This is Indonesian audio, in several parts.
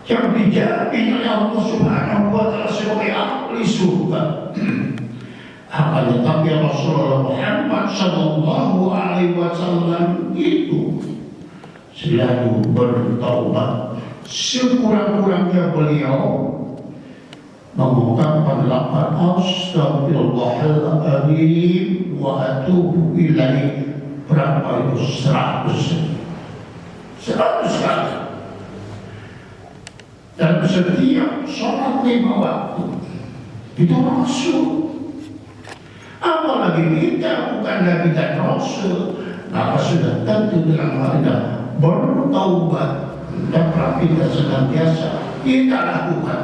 yang dijamin oleh Allah Subhanahu wa Ta'ala sebagai ahli surga. Akan tetapi Rasulullah Muhammad Sallallahu Alaihi Wasallam itu selalu bertaubat. Sekurang-kurangnya beliau mengungkapkan lafaz astagfirullahaladzim wa atubu ilaih berapa itu? 100 kali. Dan setiap sholat 5 waktu itu masuk. Apalagi kita bukan Nabi dan Rasul, maka sudah tentu dengan hal bertaubat dan kita senantiasa kita lakukan.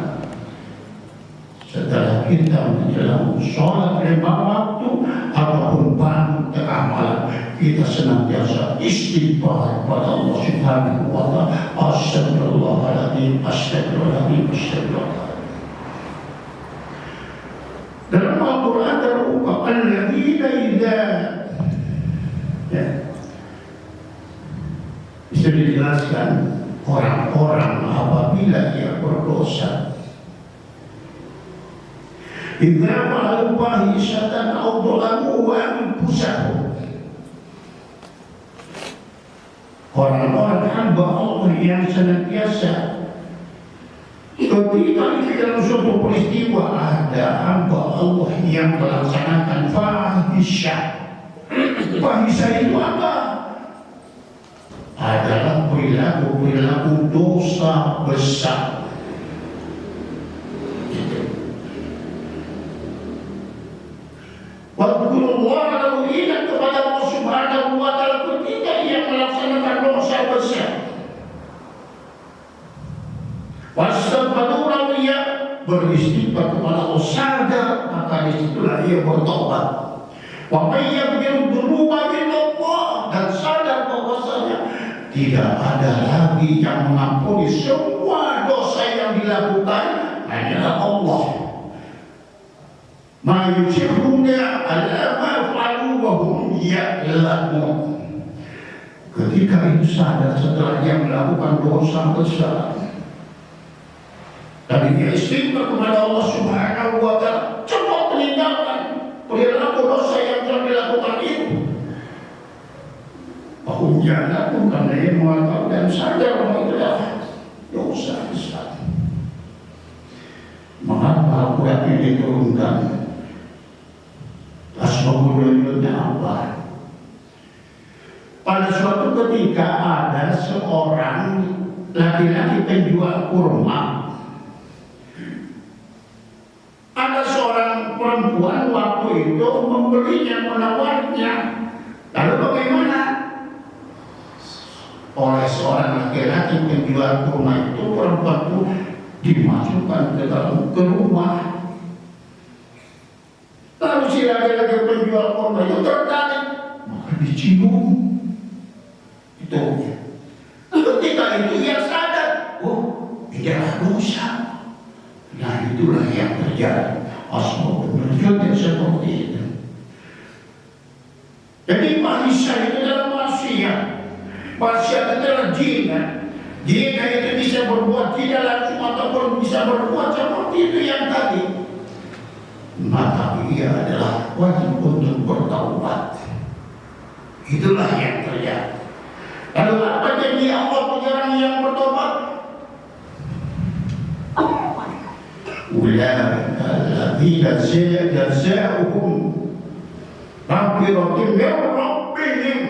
Setelah kita menjelang sholat 5 waktu ataupun bangun tengah malam, kita senantiasa istighfar kepada Allah Subhanahu wa Ta'ala. Astagfirullahaladzim, astagfirullahaladzim, astagfirullahaladzim. Dalam Al-Quran terungkap alladzina idza, ya, bisa dijelaskan orang-orang apabila ia berdosa, idza fa'alu fahishatan aw dhalamu anfusahum, orang-orang hamba Allah yang senantiasa ketika di dalam suatu peristiwa ada hamba Allah yang melaksanakan fahisyah. Fahisyah itu apa? Adalah perilaku dosa besar. Wadkurullah lalu ingat kepada Allah Subhanahu wa Ta'ala ketika ia melaksanakan dosa besar. Wastaghfiru lalu ia beristighfar kepada Allah, sadar, maka disitulah ia bertobat. Wa may yaghfiru dzunuba illallah, dan sadar bahwasanya tidak ada lagi yang mengampuni semua dosa yang dilakukan hanyalah Allah. Ma yusirruna ala ma fa'alu wa hum ya'lamun. Ketika itu sadar setelah dia melakukan dosa besar, dan dia istighfar kepada Allah Subhanahu wa Ta'ala, cepat meninggalkan perilaku dosa yang telah dilakukan itu. Bahwa ya'lamun, karena ia mengatakan dan sadar bahwa itu adalah dosa besar. Mengapa Al-Quran ini diturunkan? Asbabul nuzulnya apa? Pada suatu ketika ada seorang laki-laki penjual kurma. Ada seorang perempuan waktu itu membelinya, menawarnya. Lalu bagaimana? Oleh seorang laki-laki penjual kurma itu, perempuan itu dimasukkan ke dalam rumah. Lalu si laki-laki penjual kurma itu tertarik, maka dicium hidungnya. Ketika itu ia sadar, oh, ini adalah dosa. Nah, itulah yang terjadi. Asbabun nuzulnya seperti itu. Jadi manusia itu adalah manusia. Manusia itu adalah jinah. Jinah itu bisa berbuat tidak langsung ataupun bisa berbuat seperti itu yang tadi. Maka ia adalah wajib untuk bertaubat. Itulah yang terjadi. Lalu apa janji Allah bagi orang yang bertobat? Ulaika alladzina jazaohum maghfiratun min rabbihim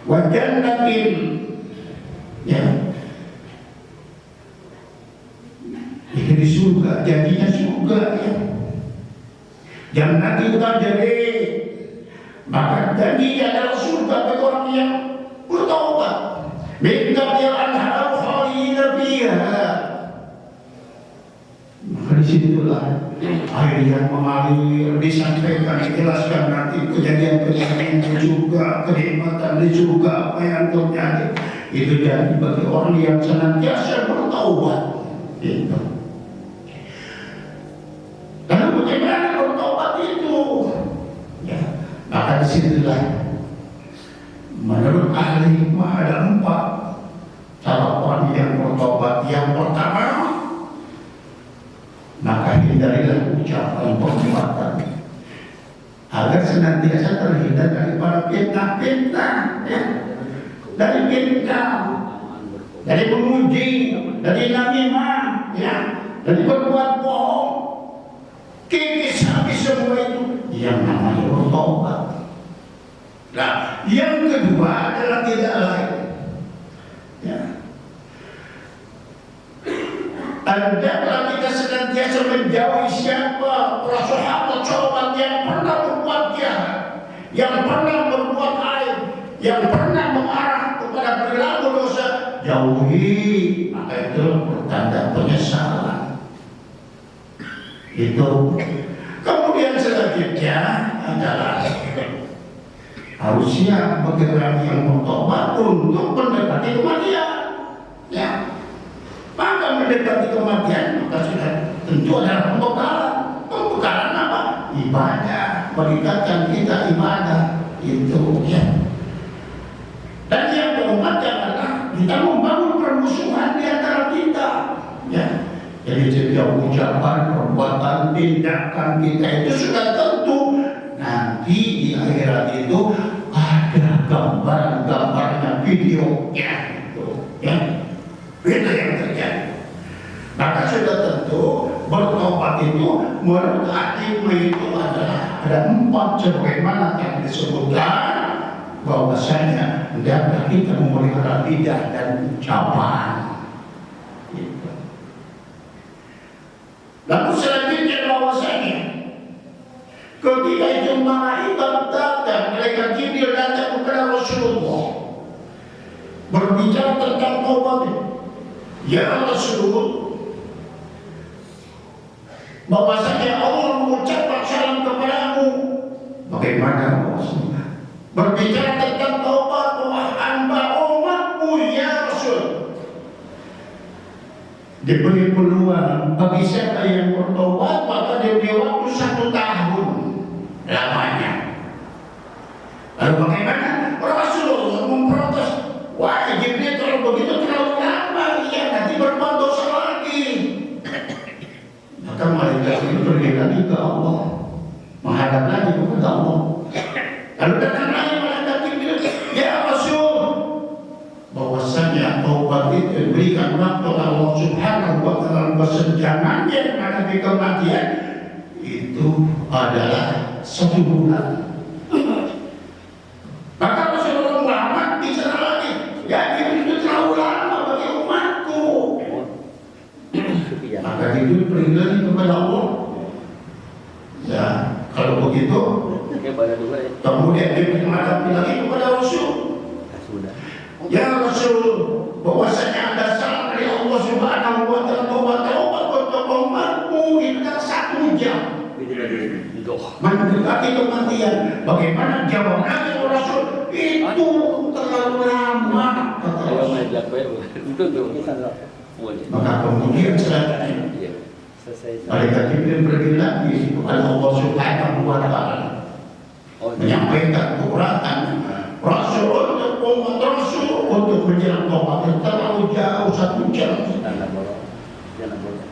wa jannatin, ya, itu di surga, janjinya surga, ya. Jannat itu kan jadi, maka janjinya adalah surga bagi orang yang bertaubat. Min tahtiha al-anhar khalidina fiha. Maka disitulah air yang mengalir disampaikan, dijelaskan nanti kejadian-kejadian di surga, kenikmatan di surga, apa yang terjadi. Itu jadi bagi orang yang senantiasa bertaubat. Itu. Lalu bagaimana bertaubat itu? Ya, maka disitulah menurut ahli hikmah ada 4. bertobat yang pertama, maka hindarilah ucapan perbuatan agar senantiasa terhindar daripada fitnah-fitnah, ya. Dari fitnah, dari memuji, dari namimah, ya, dari berbuat bohong, kikis habis semua itu yang namanya bertobat. Nah, yang kedua adalah tidak lain, ya. Hendaklah kita senantiasa menjauhi siapa para sahabat yang pernah berbuat jahat, yang pernah berbuat aib, yang pernah mengarah kepada perilaku dosa. Jauhi, maka itu bertanda penyesalan. Itu. Kemudian selanjutnya adalah harus siap bagi orang yang bertobat untuk mendekati kematian, ya. Maka mendekati kematian maka sudah tentu adalah pembekalan. Pembekalan apa? Ibadah, meningkatkan kita ibadah itu, ya. Dan yang keempat adalah kita membangun permusuhan di antara kita, ya. Jadi setiap ucapan, perbuatan, tindakan kita itu sudah tentu nanti di akhirat itu ada gambar-gambarnya, videonya, itu, ya. Itu yang terjadi. Maka sudah tentu bertobat itu menurut agama itu adalah ada 4 sebagaimana yang disebutkan, bahwasanya hendaklah kita memelihara lidah dan ucapan. Gitu. Lalu selanjutnya bahwasanya ketika itu malaikat datang, malaikat Jibril datang kepada Rasulullah berbicara tentang taubat. Ya Rasul, bahwasanya Allah mengucapkan salam kepadamu. Bagaimana maksudnya? Berbicara tentang taubat, wahai hamba umatmu ya Rasul. Diberi peluang bagi siapa yang bertobat, maka diberi waktu 1 tahun lamanya. Lalu bagaimana? Rasulullah memprotes, wah Jibril kalau begitu terlalu lama, ya nanti berbuat dosa lagi. Maka malaikat itu pergi lagi ke Allah, menghadap lagi kepada Allah. Lalu datang lagi malaikat Jibril, ya Rasul, bahwasanya taubat itu diberikan waktu Allah Subhanahu wa taala, bersenjangannya menghadapi kematian itu adalah 1 bulan. Maka Rasulullah Muhammad bicara lagi, ya itu terlalu lama bagi umatku. Maka itu pergi lagi kepada Allah. Ya, kalau begitu, kemudian dia menghadapi lagi kepada Rasul. Ya Rasul, bahwasanya ada salam dari Allah Subhanahu wa taala, taubat untuk umatmu itu adalah 1 jam. Mendekati kematian. Bagaimana jawab lagi Rasul? Itu terlalu lama. Maka kemudian selanjutnya malaikat Jibril pergi lagi kepada Allah Subhanahu wa taala, menyampaikan curhatan Rasul untuk umat Rasul untuk menjelang taubat terlalu jauh 1 jam.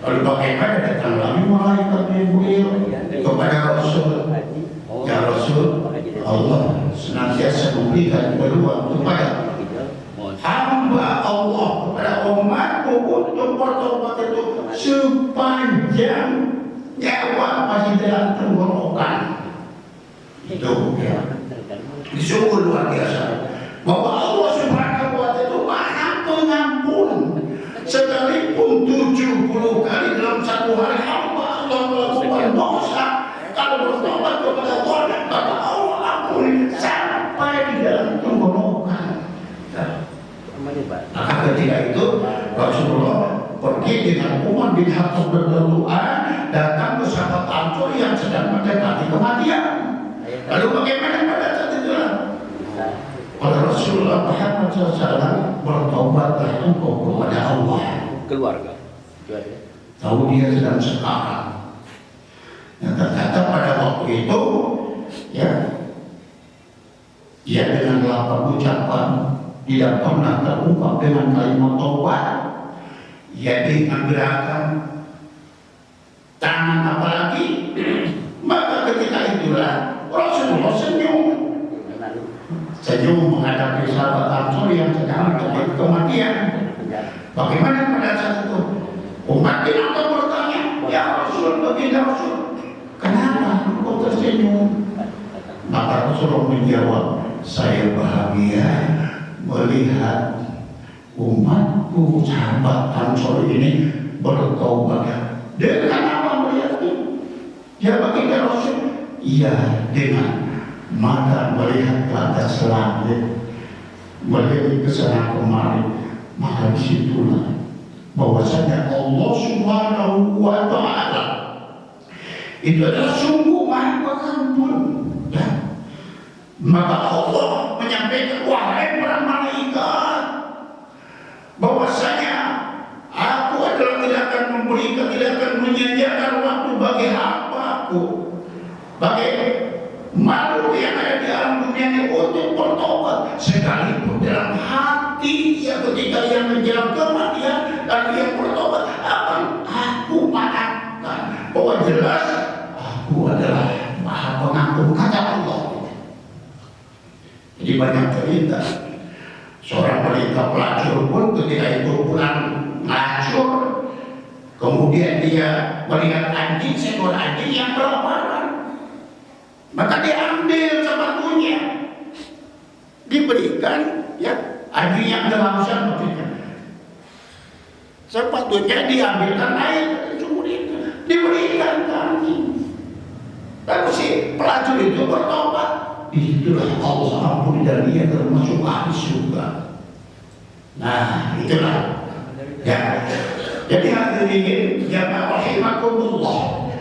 Lalu bagaimana datang lagi malaikat Jibril kepada Rasul, ya Rasul, Allah senantiasa memberikan peluang kepada hamba Allah, kepada umatku untuk bertobat itu sepanjang nyawa masih dalam tenggorokan. Itu ya, sungguh luar biasa bahwa Allah Subhanahu wa taala itu Maha Pengampun. Sekalipun 70 kali dalam 1 hari hamba Allah melakukan dosa, kalau bertobat kepada Allah, maka Allah ampuni sampai di dalam tenggorokan. Maka ketika itu Rasulullah pergi dengan Umar bin Khattab berdoa, datang ke sahabat Ansor yang sedang mendekati kematian. Lalu bagaimana pada saat itu? Pada Rasulullah Muhammad SAW, bertobatlah engkau kepada Allah. Keluarga. Tahu dia sedang sekarat. Yang ternyata pada waktu itu, ya, ia dengan 8 ucapan tidak pernah terungkap dengan kalimat taubat. ya dengan gerakan tangan apalagi, maka ketika itulah Rasulullah senyum menghadapi sahabat Ansor yang sedang menghadapi kematian. Bagaimana pada saat itu? Umat tidak bertanya, ya Rasul, baginda Rasul, kenapa engkau tersenyum? Maka Rasulullah menjawab, saya bahagia melihat umatku sahabat Ansor ini bertobat. Dengan apa melihatnya? Ya baginda Rasul, iya dengan mata melihat ke atas langit, melihat ke sana kemari, maka disitulah bahwasanya Allah Subhanahu wa Ta'ala itu adalah sungguh Maha Pengampun. Ya. Maka Allah menyampaikan, wahai para malaikat, bahwasanya aku adalah tidak akan memberikan, tidak akan menyediakan waktu bagi hamba-Ku, bagi makhluk yang ada di alam dunia ini untuk bertobat, sekalipun dalam hati ya ketika yang menjelang kematian dan yang bertobat akan aku maafkan. Bahwa jelas aku adalah Maha Pengampun, kata Allah. Jadi banyak cerita seorang wanita pelacur pun ketika itu pulang melacur, kemudian dia melihat anjing, seekor anjing yang kelaparan. Maka diambil sepatunya, diberikan ya anjing yang kehausan maksudnya. Sepatunya diambilkan air dari sumur itu, diberikan ke anjing. Lalu si pelacur itu bertobat. Itulah Allah ampuni dan dia termasuk ahli surga. Nah itulah ya. Jadi hadirin jamaah rahimakumullah,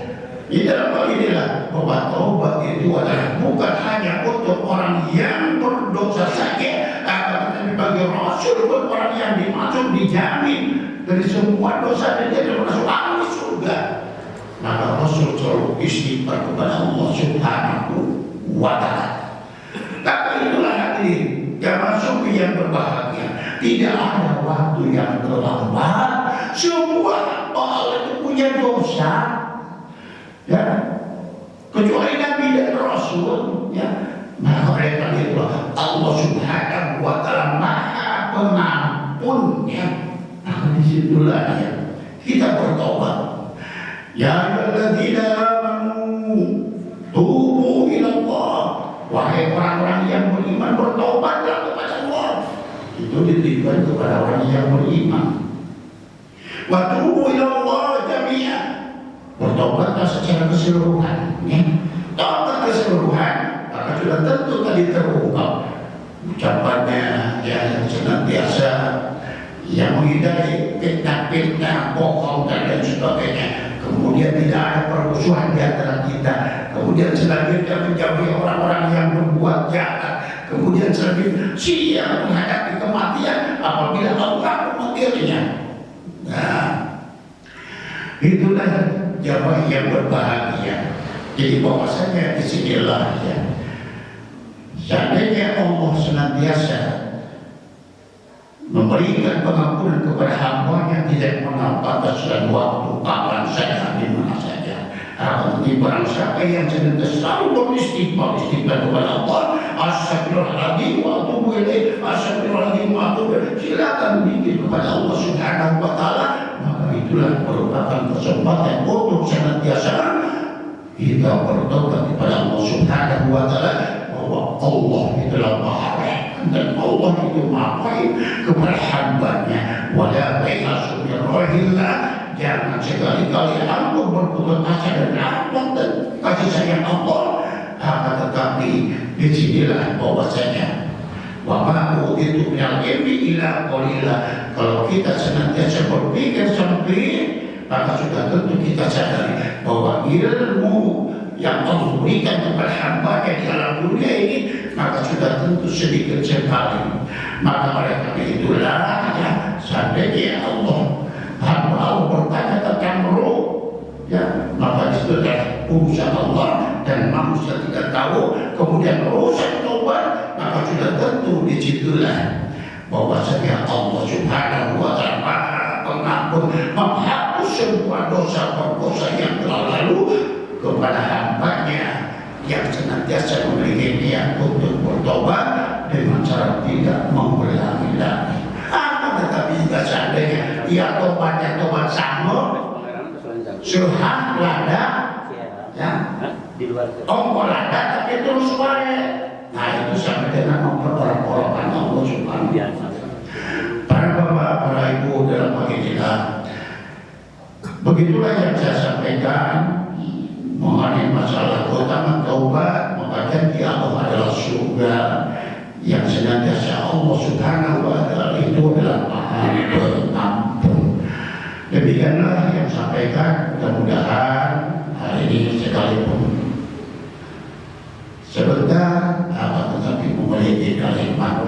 di dalam hal inilah bahwa taubat itu adalah bukan hanya untuk orang yang berdosa saja, akan tetapi bagi Rasul pun orang yang dimaksud dijamin dari semua dosa dan dia termasuk ahli surga. Maka Rasul selalu istighfar kepada Allah Subhanahu wa Ta'ala. Maka itulah hadirin jamaah sufi yang berbahagia, tidak ada waktu yang terlambat. Semua Allah itu punya dosa. Ya, kecuali Nabi dan Rasul, ya, maka oleh karena itu Allah Subhanahu wa Ta'ala Maha Pengampun, ya. Maka disitulah ya kita bertobat. Ya ayyuhalladzina amanu tubu ila Allah, wahai orang-orang yang beriman, bertobatlah kepada Allah. Itu ditujukan kepada orang yang beriman. Wa tubu ila Allah jami'an, bertobatlah secara keseluruhan, ya. Tobat keseluruhan, maka sudah tentu tadi terungkap ucapannya yang senantiasa yang menghindari fitnah-fitnah, bohong dan lain sebagainya. Kemudian tidak ada permusuhan di antara kita. Kemudian selanjutnya menjauhi orang-orang yang berbuat jahat. Kemudian selanjutnya siap menghadapi kematian apabila Allah memanggilnya. Nah, itulah jamaah yang berbahagia. Jadi bahwasanya disinilah ya, seandainya Allah senantiasa memberikan pengampunan kepada hamba-Nya, tidak mengataskan waktu kapan saja, di mana saja. Nanti barang siapa yang senantiasa selalu beristighfar kepada Allah, astagfirullahaladzim wa atubu ilaih, astagfirullahaladzim wa atubu ilaih, silakan bikin kepada Allah Subhanahu wa Ta'ala. Maka itulah merupakan kesempatan untuk senantiasa kita bertobat kepada Allah Subhanahu wa Ta'ala, bahwa Allah itulah Maha Rahman dan Allah itu Maha baik kepada hamba-Nya. Wala tayasu min rahillah, jangan sekali-kali hamba berputus asa dan rahmat dan kasih sayang Allah. Akan tetapi disinilah bahwasanya wa ma utitu minal ilmi illa qalila, kalau kita senantiasa berpikir sempit, maka sudah tentu kita sadari bahwa ilmu yang Allah berikan kepada hamba-Nya di alam dunia ini, maka sudah tentu sedikit sekali. Maka oleh karena itulah ya, seandainya hamba Allah bertanya tentang roh, ya, maka itu adalah urusan Allah dan manusia tidak tahu. Kemudian urusan tobat, maka sudah tentu disitulah bahwasanya Allah Subhanahu wa Ta'ala pengampun, menghapus semua dosa-dosa yang telah lalu kepada hamba-Nya yang senantiasa memiliki niat untuk bertobat dengan cara tidak mengulangi lagi. Tetapi jika seandainya ia tobatnya tobat sanggup, suhah lada, ya, ongkol lada tapi terus balik. Nah itu sama dengan memperolok-olokkan Allah Subhanahu wa Ta'ala. Para bapak, para ibu dalam paginilah, begitulah yang saya sampaikan mengenai masalah keutamaan taubat. Maka janji Allah adalah surga yang senantiasa Allah Subhanahu wa Ta'ala itu adalah Maha Pengampun. Demikianlah yang sampaikan. Mudah-mudahan hari ini sekalipun sebentar tetapi memiliki kalimat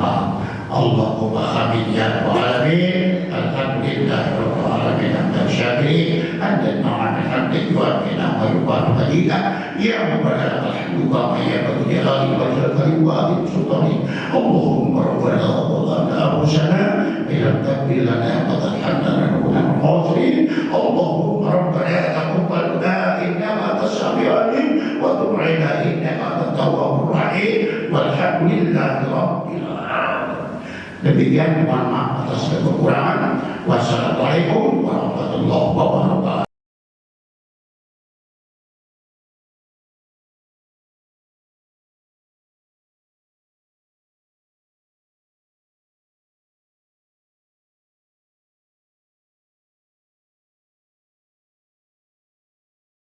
Allahumma amin ya rabbal alamin. Alhamdulillah rabbil alamin hamdan syakirin hamdan ma'an hamdan yu'minu wa yubarriku ya rabbana lakal hamdu kama yanbaghi li jalali wa azim sultanik. Allahumma rabbana wa arsalna ila tabilana wa tahannana wa al-khasirin. Allahumma rabbana taqabbal minna innaka antas samiul alim wa tub 'alaina innaka antat tawwabur rahim. Walhamdulillahi rabbil alamin. Demikian, mohon maaf atas kekurangan. Wassalamualaikum warahmatullahi wabarakatuh.